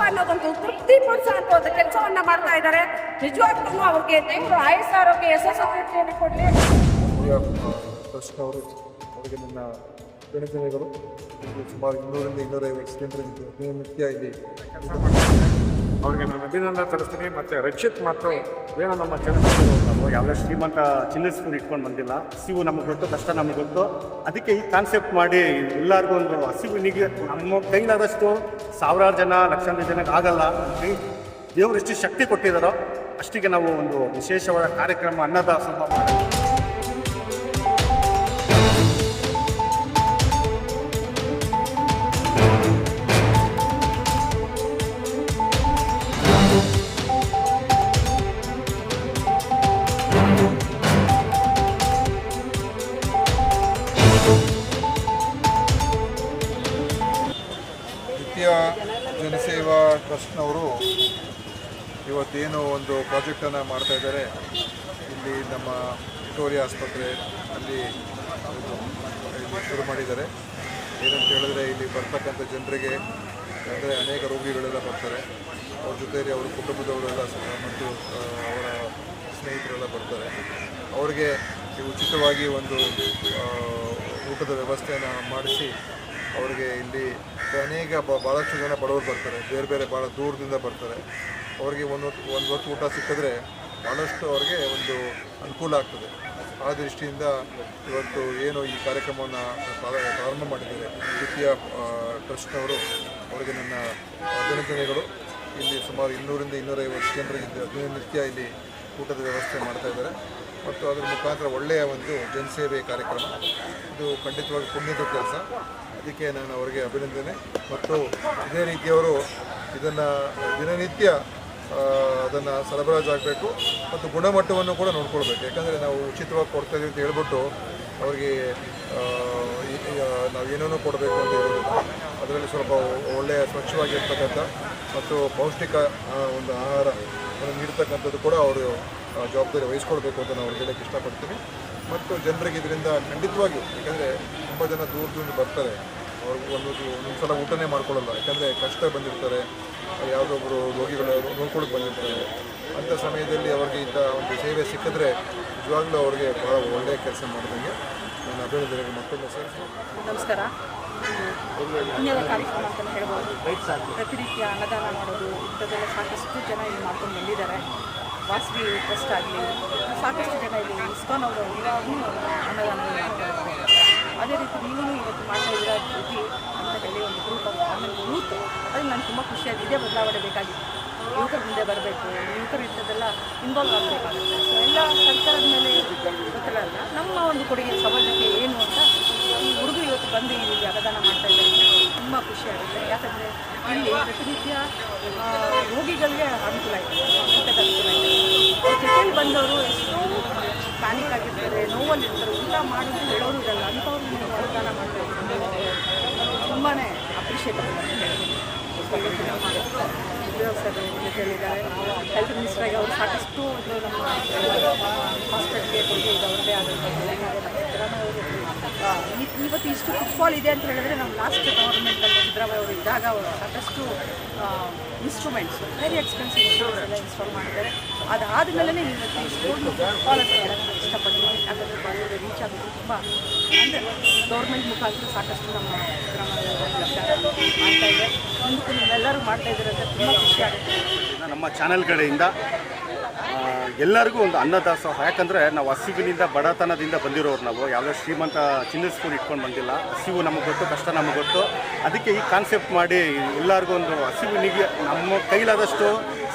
ಅನ್ನೋದೊಂದು ತೃಪ್ತಿ ಪಡಿಸುವಂತ ಕೆಲಸವನ್ನ ಮಾಡ್ತಾ ಇದ್ದಾರೆ. ನಿಜವಾಗ್ಲೂ ಅವ್ರಿಗೆ ದೇವರು ಆಯಸ್ಸು ಆರೋಗ್ಯ ಯಶಸ್ಸನ್ನು ಕೊಡಲಿ. ಟ್ರಸ್ಟ್ ಅವರಿಗೆ ನನ್ನ ಗಣತಿಗಳು ಸುಮಾರು 200-250 ಜನರಿಗೆ ನಿತ್ಯ ಇಲ್ಲಿ ಕೆಲಸ ಮಾಡ್ತಾರೆ. ಅವ್ರಿಗೆ ನಾನು ಅಭಿನಂದನೆ ತರಿಸ್ತೀನಿ. ಮತ್ತು ರಕ್ಷಿತ್ ಮತ್ತು ಏನೋ ನಮ್ಮ ಚಂದ್ರಶೇಖರ್ ನಾವು ಯಾವುದೇ ಶ್ರೀಮಂತ ಚಿನ್ನದ ಸ್ಪೂನ್ ಇಟ್ಕೊಂಡು ಬಂದಿಲ್ಲ. ಹಸಿವು ನಮಗೆ ಗೊತ್ತು, ಕಷ್ಟ ನಮಗೆ ಗೊತ್ತು. ಅದಕ್ಕೆ ಈ ಕಾನ್ಸೆಪ್ಟ್ ಮಾಡಿ ಎಲ್ಲರಿಗೂ ಒಂದು ಹಸಿವಿನಿಗೆ ನಮ್ಮ ಕೈಲಾದಷ್ಟು ಸಾವಿರಾರು ಜನ ಲಕ್ಷಾಂತರ ಜನಕ್ಕೆ ಆಗಲ್ಲ. ದೇವರು ಎಷ್ಟು ಶಕ್ತಿ ಕೊಟ್ಟಿದ್ದಾರೋ ಅಷ್ಟಿಗೆ ನಾವು ಒಂದು ವಿಶೇಷವಾದ ಕಾರ್ಯಕ್ರಮ ಅನ್ನದಾಸೋಹ ಮಾಡಿ ಜನಸೇವಾ ಟ್ರಸ್ಟ್ನವರು ಇವತ್ತೇನು ಒಂದು ಪ್ರಾಜೆಕ್ಟನ್ನು ಮಾಡ್ತಾ ಇದ್ದಾರೆ. ಇಲ್ಲಿ ನಮ್ಮ ವಿಕ್ಟೋರಿಯಾ ಆಸ್ಪತ್ರೆ ಅಲ್ಲಿ ಶುರು ಮಾಡಿದ್ದಾರೆ. ಏನಂತ ಹೇಳಿದ್ರೆ ಇಲ್ಲಿ ಬರ್ತಕ್ಕಂಥ ಜನರಿಗೆ ಅಂದರೆ ಅನೇಕ ರೋಗಿಗಳೆಲ್ಲ ಬರ್ತಾರೆ. ಅವ್ರ ಜೊತೆಯಲ್ಲಿ ಅವರ ಕುಟುಂಬದವರೆಲ್ಲ ಮತ್ತು ಅವರ ಸ್ನೇಹಿತರೆಲ್ಲ ಬರ್ತಾರೆ. ಅವರಿಗೆ ಉಚಿತವಾಗಿ ಒಂದು ಊಟದ ವ್ಯವಸ್ಥೆಯನ್ನು ಮಾಡಿಸಿ ಅವರಿಗೆ ಇಲ್ಲಿ ಅನೇಕ ಭಾಳಷ್ಟು ಜನ ಬಡವರು ಬರ್ತಾರೆ, ಬೇರೆ ಬೇರೆ ಭಾಳ ದೂರದಿಂದ ಬರ್ತಾರೆ. ಅವರಿಗೆ ಒಂದು ಹೊತ್ತು ಊಟ ಸಿಕ್ಕಿದ್ರೆ ಭಾಳಷ್ಟು ಅವ್ರಿಗೆ ಒಂದು ಅನುಕೂಲ ಆಗ್ತದೆ. ಆ ದೃಷ್ಟಿಯಿಂದ ಇವತ್ತು ಏನು ಈ ಕಾರ್ಯಕ್ರಮವನ್ನು ಪ್ರಾರಂಭ ಮಾಡಿದ್ದಾರೆ ದ್ವಿತೀಯ ಟ್ರಸ್ಟ್ನವರು, ಅವರಿಗೆ ನನ್ನ ಅಭಿನಂದನೆಗಳು. ಇಲ್ಲಿ ಸುಮಾರು 200-250 ಜನರಿಗೆ ದಿನನಿತ್ಯ ಇಲ್ಲಿ ಊಟದ ವ್ಯವಸ್ಥೆ ಮಾಡ್ತಾಯಿದ್ದಾರೆ. ಮತ್ತು ಅದರ ಮುಖಾಂತರ ಒಳ್ಳೆಯ ಒಂದು ಜನಸೇವೆ ಕಾರ್ಯಕ್ರಮ. ಇದು ಖಂಡಿತವಾಗಿ ಪುಣ್ಯದ ಕೆಲಸ. ಅದಕ್ಕೆ ನಾನು ಅವರಿಗೆ ಅಭಿನಂದನೆ. ಮತ್ತು ಇದೇ ರೀತಿಯವರು ಇದನ್ನು ದಿನನಿತ್ಯ ಅದನ್ನು ಸರಬರಾಜು ಆಗಬೇಕು ಮತ್ತು ಗುಣಮಟ್ಟವನ್ನು ಕೂಡ ನೋಡ್ಕೊಳ್ಬೇಕು. ಯಾಕಂದರೆ ನಾವು ಉಚಿತವಾಗಿ ಕೊಡ್ತಾಯಿದ್ದೀವಿ ಅಂತ ಹೇಳ್ಬಿಟ್ಟು ಅವರಿಗೆ ನಾವು ಏನೇನೋ ಕೊಡಬೇಕು ಅಂತ ಹೇಳೋದಿಲ್ಲ. ಅದರಲ್ಲಿ ಸ್ವಲ್ಪ ಒಳ್ಳೆಯ ಸ್ವಚ್ಛವಾಗಿರ್ತಕ್ಕಂಥ ಮತ್ತು ಪೌಷ್ಟಿಕ ಒಂದು ಆಹಾರವನ್ನು ನೀಡ್ತಕ್ಕಂಥದ್ದು ಕೂಡ ಅವರು ಜವಾಬ್ದಾರಿ ವಹಿಸ್ಕೊಳ್ಬೇಕು ಅಂತ ನಾವು ಅವ್ರಿಗೆ ಹೇಳೋಕ್ಕೆ ಇಷ್ಟಪಡ್ತೀನಿ. ಮತ್ತು ಜನರಿಗೆ ಇದರಿಂದ ಖಂಡಿತವಾಗಿಯೂ, ಯಾಕಂದರೆ ತುಂಬ ಜನ ದೂರದಿಂದ ಬರ್ತಾರೆ, ಅವ್ರಿಗೆ ಒಂದೊಂದು ಸಲ ಊಟನೇ ಮಾಡ್ಕೊಳ್ಳಲ್ಲ. ಯಾಕಂದರೆ ಕಷ್ಟ ಬಂದಿರ್ತಾರೆ, ಯಾವುದೊಬ್ಬರು ರೋಗಿಗಳು ನೋಡ್ಕೊಳ್ಳೋಕೆ ಬಂದಿರ್ತಾರೆ. ಅಂಥ ಸಮಯದಲ್ಲಿ ಅವ್ರಿಗೆ ಇಂಥ ಒಂದು ಸೇವೆ ಸಿಕ್ಕಿದ್ರೆ ನಿಜವಾಗ್ಲೂ ಅವ್ರಿಗೆ ಭಾಳ ಒಳ್ಳೆಯ ಕೆಲಸ ಮಾಡಿದಂಗೆ ನಾನು ಅಭಿನಂದನೆಗೆ ಮತ್ತೊಮ್ಮೆ ಸೇರಿಸ್ತೀನಿ. ನಮಸ್ಕಾರ. ಪುಣ್ಯದ ಕಾರ್ಯಕ್ರಮ ಅಂತಲೇ ಹೇಳ್ಬೋದು. ಪ್ರತಿನಿತ್ಯ ಅನ್ನದಾನ ಮಾಡೋದು ಇಂಥದ್ದೆಲ್ಲ ಸಾಕಷ್ಟು ಜನ ಇಲ್ಲಿ ಮಾಡ್ಕೊಂಡು ಬಂದಿದ್ದಾರೆ. ವಾಸವಿ ಟ್ರಸ್ಟ್ ಆಗಲಿ ಸಾಕಷ್ಟು ಜನ ಇಲ್ಲಿ ಇಸ್ಕಾನ್ ಅವರು ಇವಾಗೂ ಅನ್ನದಾನ ಮಾಡ್ತಾರೆ. ಅದೇ ರೀತಿ ನೀವು ಇವತ್ತು ಮಾಡ್ತಾ ಇದ್ದೀರಾ ಜ್ಯೋತಿ ಅಂತ ಹೇಳಿ ಒಂದು ಗ್ರೂಪ್ ಆಮೇಲೆ ಯೂತ್, ಅದು ನನಗೆ ತುಂಬ ಖುಷಿಯಾಗಿದೆ. ಇದೇ ಬದಲಾವಣೆ ಬೇಕಾಗಿತ್ತು. ಯುವಕರು ಮುಂದೆ ಬರಬೇಕು, ಯುವಕರು ಇಂಥದ್ದೆಲ್ಲ ಇನ್ವಾಲ್ವ್ ಆಗಬೇಕಾಗುತ್ತೆ. ಸೊ ಎಲ್ಲ ಸರ್ಕಾರದ ಮೇಲೆ ಗೊತ್ತಿಲ್ಲ, ನಮ್ಮ ಒಂದು ಕೊಡುಗೆ ಸಮಾಜಕ್ಕೆ ಏನು ಅಂತ ಈ ಹುಡುಗರು ಇವತ್ತು ಬಂದು ಇಲ್ಲಿ ಅನ್ನದಾನ ಮಾಡ್ತಾ ಇದ್ದಾರೆ. ತುಂಬ ಖುಷಿಯಾಗುತ್ತೆ. ಯಾಕಂದರೆ ಇಲ್ಲಿ ಪ್ರತಿನಿತ್ಯ ರೋಗಿಗಳಿಗೆ ಅನುಕೂಲ ಇದೆ, ಊಟದ ಅನುಕೂಲ ಇದೆ. ಅವ್ರ ಜೊತೆಯಲ್ಲಿ ಬಂದವರು ಎಷ್ಟೋ ಪ್ಯಾನಿಕ್ ಆಗಿರ್ತಾರೆ, ನೋವಲ್ಲಿರ್ತಾರೆ, ಊಟ ಮಾಡೋದು ಹೇಳೋರು ಇರಲ್ಲ. ಅಂಥವ್ರು ನೀವು ಅನ್ನದಾನ ಮಾಡ್ತಾ ಇದ್ದಾರೆ, ತುಂಬಾ ಅಪ್ರಿಷಿಯೇಟಬಲ್ ಅಂತ ಹೇಳ್ತೀನಿ. ಸರ್ ಜೊತೆಯಲ್ಲಿದ್ದಾರೆ. ಹೆಲ್ತ್ ಮಿನಿಸ್ಟ್ರಾಗಿ ಅವರು ಸಾಕಷ್ಟು ನಮ್ಮ ಹಾಸ್ಪಿಟಲ್ಗೆ ಕೊಡುಗೆ ಇದೆ. ಅವ್ರದ್ದೇ ಆದಂಥ ಇವತ್ತು ಇಷ್ಟು ಫುಟ್ಫಾಲ್ ಇದೆ ಅಂತ ಹೇಳಿದ್ರೆ ನಮ್ಮ ಲಾಸ್ಟ್ ಗವರ್ಮೆಂಟಲ್ಲಿ ಸಿದ್ದರಾಮಯ್ಯ ಅವರು ಇದ್ದಾಗ ಅವರು ಸಾಕಷ್ಟು ಇನ್ಸ್ಟ್ರೂಮೆಂಟ್ಸ್, ವೆರಿ ಎಕ್ಸ್ಪೆನ್ಸಿವ್ ಇನ್ಸ್ಟ್ರೂಮೆಂಟ್ಸ್ ಎಲ್ಲ ಇನ್ಸ್ಟಾಲ್ ಮಾಡಿದ್ದಾರೆ. ಅದಾದಮೇಲೆ ಇವತ್ತು ಇಷ್ಟು ಫುಟ್ಫಾಲ್ ಅಂತ ಹೇಳೋಕ್ಕೆ ಇಷ್ಟಪಡ್ತೀನಿ. ಯಾಕಂದರೆ ಬಾಲಿವುಡ್ ರೀಚ್ ಆಗೋದು ತುಂಬ ಅಂದರೆ ಗೌರ್ಮೆಂಟ್ ಮುಖಾಂತರ ಸಾಕಷ್ಟು ನಮ್ಮ ಸಿದ್ದರಾಮಯ್ಯ ಮಾಡ್ತಾ ಇದೆ. ಮುಂದಕ್ಕೂ ನೀವೆಲ್ಲರೂ ಮಾಡ್ತಾ ಇದ್ದೀರ ಅಂತ ತುಂಬ ಖುಷಿ ಆಗುತ್ತೆ. ನಮ್ಮ ಚಾನೆಲ್ ಕಡೆಯಿಂದ ಎಲ್ಲರಿಗೂ ಒಂದು ಅನ್ನದಾಸೋಹ. ಯಾಕಂದರೆ ನಾವು ಹಸಿವಿನಿಂದ ಬಡತನದಿಂದ ಬಂದಿರೋರು. ನಾವು ಯಾವುದೇ ಶ್ರೀಮಂತ ಚಿನ್ನದ ಸ್ಪೂನ್ ಇಟ್ಕೊಂಡು ಬಂದಿಲ್ಲ. ಹಸಿವು ನಮಗೆ ಗೊತ್ತು, ಕಷ್ಟ ನಮಗೆ ಗೊತ್ತು. ಅದಕ್ಕೆ ಈ ಕಾನ್ಸೆಪ್ಟ್ ಮಾಡಿ ಎಲ್ಲರಿಗೂ ಒಂದು ಹಸಿವಿನಿಗೆ ನಮ್ಮ ಕೈಲಾದಷ್ಟು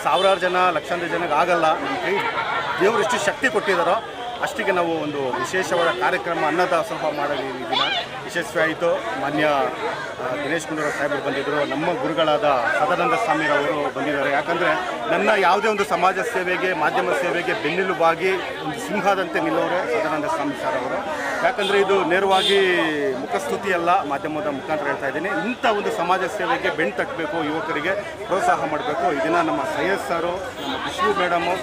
ಸಾವಿರಾರು ಜನ ಲಕ್ಷಾಂತರ ಜನಕ್ಕೆ ಆಗಲ್ಲ. ನಮ್ಮ ಕೈ ದೇವರು ಎಷ್ಟು ಶಕ್ತಿ ಕೊಟ್ಟಿದ್ದಾರೋ ಅಷ್ಟಿಗೆ ನಾವು ಒಂದು ವಿಶೇಷವಾದ ಕಾರ್ಯಕ್ರಮ ಅನ್ನದಾಸೋಹ ಮಾಡಲು ಈ ದಿನ ಯಶಸ್ವಿ ಆಯಿತು. ಮಾನ್ಯ ದಿನೇಶ್ ಗುಂಡೂರಾವ್ ಸಾಹೇಬರು ಬಂದಿದ್ದರು. ನಮ್ಮ ಗುರುಗಳಾದ ಸದಾನಂದ ಸ್ವಾಮಿರವರು ಬಂದಿದ್ದಾರೆ. ಯಾಕಂದರೆ ನನ್ನ ಯಾವುದೇ ಒಂದು ಸಮಾಜ ಸೇವೆಗೆ, ಮಾಧ್ಯಮ ಸೇವೆಗೆ ಬೆನ್ನೆಲುಬಾಗಿ ಒಂದು ಸಿಂಹದಂತೆ ನಿಲ್ಲೋರೆ ಸದಾನಂದ ಸ್ವಾಮಿ ಸರ್ ಅವರು. ಯಾಕಂದರೆ ಇದು ನೇರವಾಗಿ ಮುಖಸ್ತುತಿ ಅಲ್ಲ, ಮಾಧ್ಯಮದ ಮುಖಾಂತರ ಹೇಳ್ತಾ ಇದ್ದೀನಿ. ಇಂಥ ಒಂದು ಸಮಾಜ ಸೇವೆಗೆ ಬೆನ್ನು ತಟ್ಟಬೇಕು, ಯುವಕರಿಗೆ ಪ್ರೋತ್ಸಾಹ ಮಾಡಬೇಕು. ಇದನ್ನು ನಮ್ಮ ಸೈಯದ್ ಸಾರು, ನಮ್ಮ ವಿಷ್ಣು ಮೇಡಮು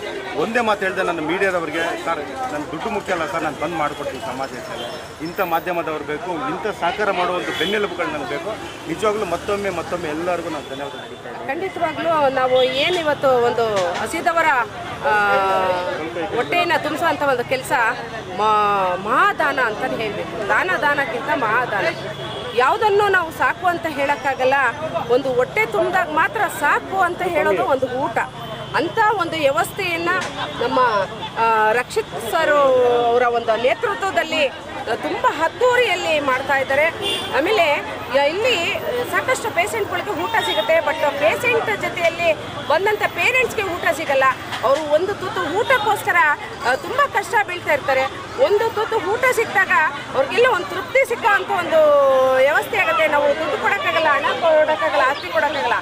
ಒಂದೇ ಮಾತು ಹೇಳಿದೆ ನನ್ನ ಮೀಡಿಯಾದವ್ರಿಗೆ, ಸರ್ ನನ್ನ ದುಡ್ಡು ಮುಖ್ಯ ಅಲ್ಲ ಸರ್, ನಾನು ಬಂದ್ ಮಾಡಿಕೊಡ್ತೀನಿ ಸಮಾಜ ಸೇವೆ. ಇಂಥ ಮಾಧ್ಯಮದವ್ರು ಬೇಕು, ಇಂಥ ಸಹಕಾರ ಮಾಡುವ ಒಂದು ಬೆನ್ನೆಲುಬುಗಳು ನನಗೆ ಬೇಕು. ನಿಜವಾಗ್ಲೂ ಮತ್ತೊಮ್ಮೆ ಎಲ್ಲರಿಗೂ ನಾನು ಧನ್ಯವಾದ ಹೇಳ್ತಾ ಇದ್ದೀನಿ. ಖಂಡಿತವಾಗ್ಲೂ ನಾವು ಏನಿವತ್ತು ಒಂದು ಹಸಿದವರ ಹೊಟ್ಟೆಯನ್ನು ತುಂಬಿಸುವಂಥ ಒಂದು ಕೆಲಸ ಮಹಾದಾನ ಅಂತಲೇ ಹೇಳಬೇಕು. ದಾನಕ್ಕಿಂತ ಮಹಾದಾನ. ಯಾವುದನ್ನು ನಾವು ಸಾಕು ಅಂತ ಹೇಳೋಕ್ಕಾಗಲ್ಲ. ಒಂದು ಹೊಟ್ಟೆ ತುಂಬಿದಾಗ ಮಾತ್ರ ಸಾಕು ಅಂತ ಹೇಳೋದು ಒಂದು ಊಟ. ಅಂಥ ಒಂದು ವ್ಯವಸ್ಥೆಯನ್ನು ನಮ್ಮ ರಕ್ಷಿತ್ ಸರ್ ಅವರ ಒಂದು ನೇತೃತ್ವದಲ್ಲಿ ತುಂಬ ಅದ್ದೂರಿಯಲ್ಲಿ ಮಾಡ್ತಾ ಇದ್ದಾರೆ. ಆಮೇಲೆ ಇಲ್ಲಿ ಸಾಕಷ್ಟು ಪೇಷಂಟ್ಗಳಿಗೆ ಊಟ ಸಿಗುತ್ತೆ, ಬಟ್ ಪೇಷಂಟ್ ಜೊತೆಯಲ್ಲಿ ಬಂದಂಥ ಪೇರೆಂಟ್ಸ್ಗೆ ಊಟ ಸಿಗಲ್ಲ. ಅವರು ಒಂದು ತುತ್ತು ಊಟಕ್ಕೋಸ್ಕರ ತುಂಬ ಕಷ್ಟ ಬೀಳ್ತಾ ಇರ್ತಾರೆ. ಒಂದು ತುತ್ತು ಊಟ ಸಿಕ್ಕಿದಾಗ ಅವ್ರಿಗೆಲ್ಲ ಒಂದು ತೃಪ್ತಿ ಸಿಕ್ಕೋ ಅಂಥ ಒಂದು ವ್ಯವಸ್ಥೆ ಆಗುತ್ತೆ. ನಾವು ದುಡ್ಡು ಕೊಡೋಕ್ಕಾಗಲ್ಲ, ಹಣ ಕೊಡೋಕ್ಕಾಗಲ್ಲ, ಆಸ್ತಿ ಕೊಡೋಕ್ಕಾಗಲ್ಲ.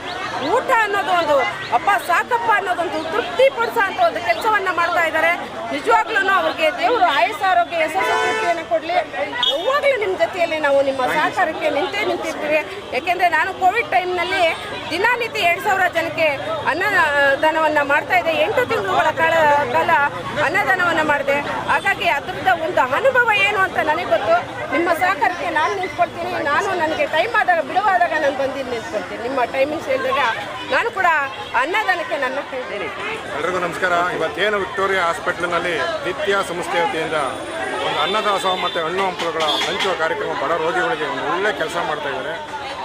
ಊಟ ಅನ್ನೋದು ಒಂದು ಅಪ್ಪ ಸಾಕಪ್ಪ ಅನ್ನೋದೊಂದು ತೃಪ್ತಿ ಪಡಿಸೋ ಅಂಥ ಒಂದು ಕೆಲಸವನ್ನು ಮಾಡ್ತಾ ಇದ್ದಾರೆ. ನಿಜವಾಗ್ಲೂ ಅವ್ರಿಗೆ ದೇವರು ಆಯಸ್ಸು ಆರೋಗ್ಯ ಯಶಸ್ಸು ತೃಪ್ತಿಯನ್ನು ಕೊಡಲಿ. ಯಾವಾಗಲೂ ನಿಮ್ಮ ಜೊತೆಯಲ್ಲಿ ನಾವು ನಿಮ್ಮ ಸಹಕಾರಕ್ಕೆ ನಿಂತಿರ್ತೀವಿ. ಯಾಕೆಂದರೆ ನಾನು ಕೋವಿಡ್ ಟೈಮ್ನಲ್ಲಿ ದಿನನಿತ್ಯ 2,000 ಜನಕ್ಕೆ ಅನ್ನದಾನವನ್ನು ಮಾಡ್ತಾ ಇದ್ದೆ. 8 ತಿಂಗಳುಗಳ ಕಾಲ ಅನ್ನದಾನವನ್ನು ಮಾಡಿದೆ. ಹಾಗಾಗಿ ಅದರಿಂದ ಒಂದು ಅನುಭವ ಏನು ಅಂತ ನನಗೆ ಗೊತ್ತು. ನಿಮ್ಮ ಸಹಕಾರಕ್ಕೆ ನಾನು ನಿಂತ್ಕೊಳ್ತೀನಿ. ನನಗೆ ಟೈಮ್ ಆದಾಗ ಬಿಡುವಾದಾಗ ನಾನು ಬಂದು ನಿಂತ್ಕೊಳ್ತೀನಿ. ನಿಮ್ಮ ಟೈಮಿಂಗ್ಸ್ ಹೇಳಿದಾಗ ನಾನು ಕೂಡ ಅನ್ನದಾನಕ್ಕೆ ನನ್ನ ಹೇಳ್ತೀನಿ. ಎಲ್ರಿಗೂ ನಮಸ್ಕಾರ. ಇವತ್ತೇನು ವಿಕ್ಟೋರಿಯಾ ಹಾಸ್ಪಿಟ್ಲಿನಲ್ಲಿ ನಿತ್ಯ ಸಂಸ್ಥೆ ವತಿಯಿಂದ ಒಂದು ಅನ್ನದಾಸೋಹ ಮತ್ತು ಹಣ್ಣು ಹಂಪಲುಗಳ ಹಂಚುವ ಕಾರ್ಯಕ್ರಮ ಬಡ ರೋಗಿಗಳಿಗೆ ಒಂದು ಒಳ್ಳೆ ಕೆಲಸ ಮಾಡ್ತಾ ಇದ್ದಾರೆ.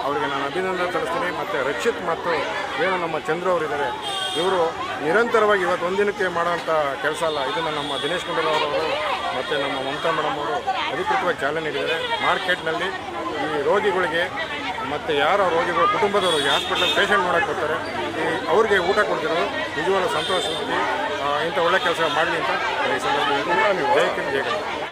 ಅವರಿಗೆ ನಾನು ಅಭಿನಂದನೆ ಸಲ್ಲಿಸ್ತೀನಿ. ಮತ್ತು ರಕ್ಷಿತ್ ಮತ್ತು ಏನು ನಮ್ಮ ಚಂದ್ರು ಅವರಿದ್ದಾರೆ, ಇವರು ನಿರಂತರವಾಗಿ ಇವತ್ತು ಒಂದಿನಕ್ಕೆ ಮಾಡೋಂಥ ಕೆಲಸ ಅಲ್ಲ. ಇದನ್ನು ನಮ್ಮ ದಿನೇಶ್ ಗುಂಡೂರಾವ್ ಅವರು ಮತ್ತು ನಮ್ಮ ಮಮತಾ ಮೇಡಮ್ ಅವರು ಅಧಿಕೃತವಾಗಿ ಚಾಲನೆ ನೀಡಿದ್ದಾರೆ. ಮಾರ್ಕೆಟ್ನಲ್ಲಿ ಈ ರೋಗಿಗಳಿಗೆ ಮತ್ತು ಯಾರೋ ರೋಗಿಗಳ ಕುಟುಂಬದವರಿಗೆ ಹಾಸ್ಪಿಟಲ್ ಪೇಷಂಟ್ ನೋಡೋಕ್ಕೆ ಬರ್ತಾರೆ, ಅವ್ರಿಗೆ ಊಟ ಕೊಡ್ತಿರೋದು ನಿಜವಾಗ್ಲೂ ಸಂತೋಷ. ಇಂಥ ಒಳ್ಳೆ ಕೆಲಸ ಮಾಡಲಿ ಅಂತ ಈ ಸಂದರ್ಭದಲ್ಲಿ ಜೈ ಹಿಂದ್ ಜೈ ಕರ್ನಾಟಕ.